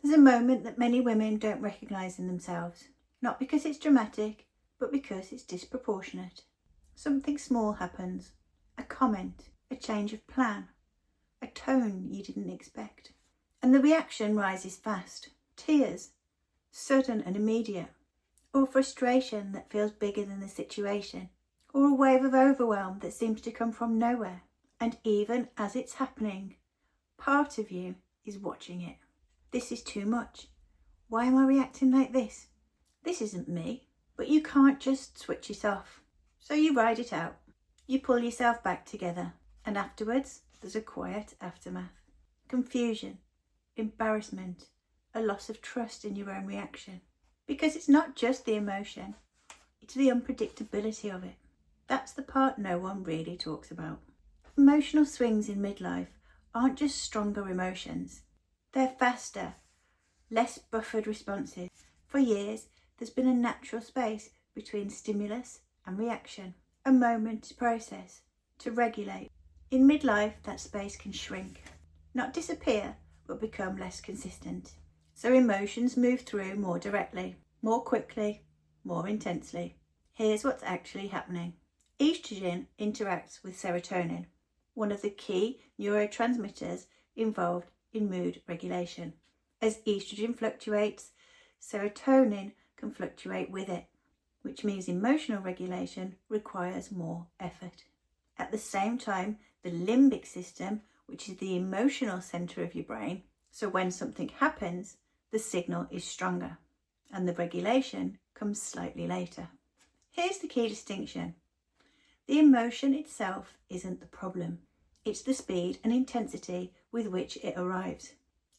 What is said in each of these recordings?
There's a moment that many women don't recognise in themselves, not because it's dramatic, but because it's disproportionate. Something small happens, a comment, a change of plan, a tone you didn't expect, and the reaction rises fast. Tears, sudden and immediate, or frustration that feels bigger than the situation, or a wave of overwhelm that seems to come from nowhere. And even as it's happening, part of you is watching it. This is too much. Why am I reacting like this? This isn't me. But you can't just switch it off. So you ride it out. You pull yourself back together. And afterwards, there's a quiet aftermath. Confusion, embarrassment, a loss of trust in your own reaction. Because it's not just the emotion, it's the unpredictability of it. That's the part no one really talks about. Emotional swings in midlife aren't just stronger emotions. They're faster, less buffered responses. For years, there's been a natural space between stimulus and reaction, a moment to process, to regulate. In midlife, that space can shrink, not disappear, but become less consistent. So emotions move through more directly, more quickly, more intensely. Here's what's actually happening. Estrogen interacts with serotonin, one of the key neurotransmitters involved in mood regulation. As estrogen fluctuates, serotonin can fluctuate with it, which means emotional regulation requires more effort. At the same time, the limbic system, which is the emotional centre of your brain, so when something happens, the signal is stronger and the regulation comes slightly later. Here's the key distinction. The emotion itself isn't the problem. It's the speed and intensity with which it arrives.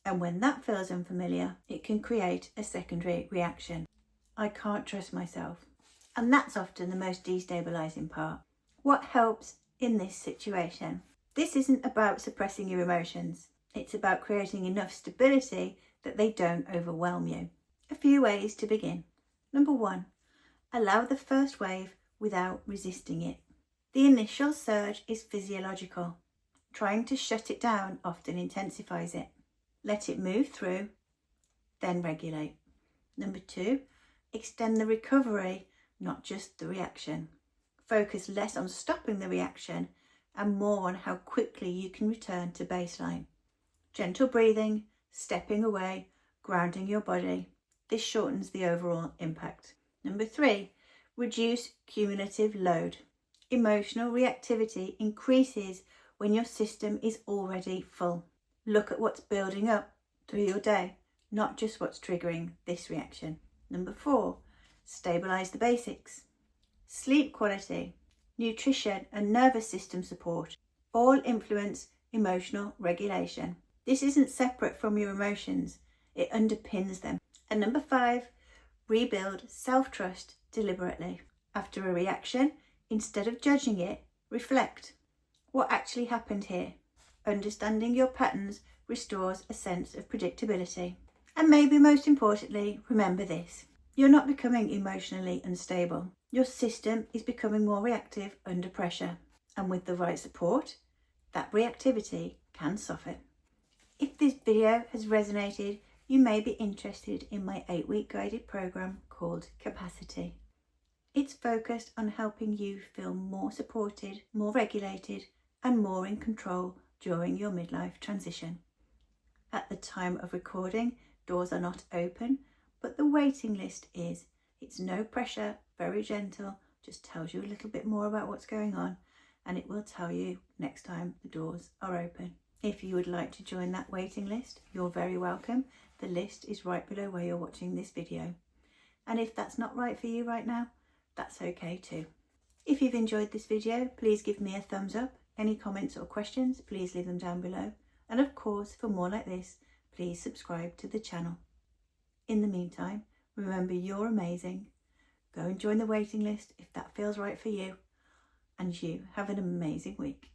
And when that feels unfamiliar, it can create a secondary reaction. I can't trust myself. And that's often the most destabilising part. What helps in this situation? This isn't about suppressing your emotions. It's about creating enough stability that they don't overwhelm you. A few ways to begin. Number 1, allow the first wave without resisting it. The initial surge is physiological. Trying to shut it down often intensifies it. Let it move through, then regulate. Number 2, extend the recovery, not just the reaction. Focus less on stopping the reaction and more on how quickly you can return to baseline. Gentle breathing, stepping away, grounding your body. This shortens the overall impact. Number 3, reduce cumulative load. Emotional reactivity increases when your system is already full. Look at what's building up through your day, not just what's triggering this reaction. Number 4, stabilize the basics. Sleep quality, nutrition and nervous system support all influence emotional regulation. This isn't separate from your emotions, it underpins them. And number 5, rebuild self-trust deliberately. After a reaction, instead of judging it, reflect. What actually happened here? Understanding your patterns restores a sense of predictability. And maybe most importantly, remember this. You're not becoming emotionally unstable. Your system is becoming more reactive under pressure. And with the right support, that reactivity can soften. If this video has resonated, you may be interested in my 8-week guided program called Capacity. It's focused on helping you feel more supported, more regulated, and more in control during your midlife transition. At the time of recording, doors are not open, but the waiting list is. It's no pressure, very gentle, just tells you a little bit more about what's going on, and it will tell you next time the doors are open. If you would like to join that waiting list, you're very welcome. The list is right below where you're watching this video. And if that's not right for you right now, that's okay too. If you've enjoyed this video, please give me a thumbs up. Any comments or questions, please leave them down below. And of course, for more like this, please subscribe to the channel. In the meantime, remember you're amazing. Go and join the waiting list if that feels right for you. And you have an amazing week.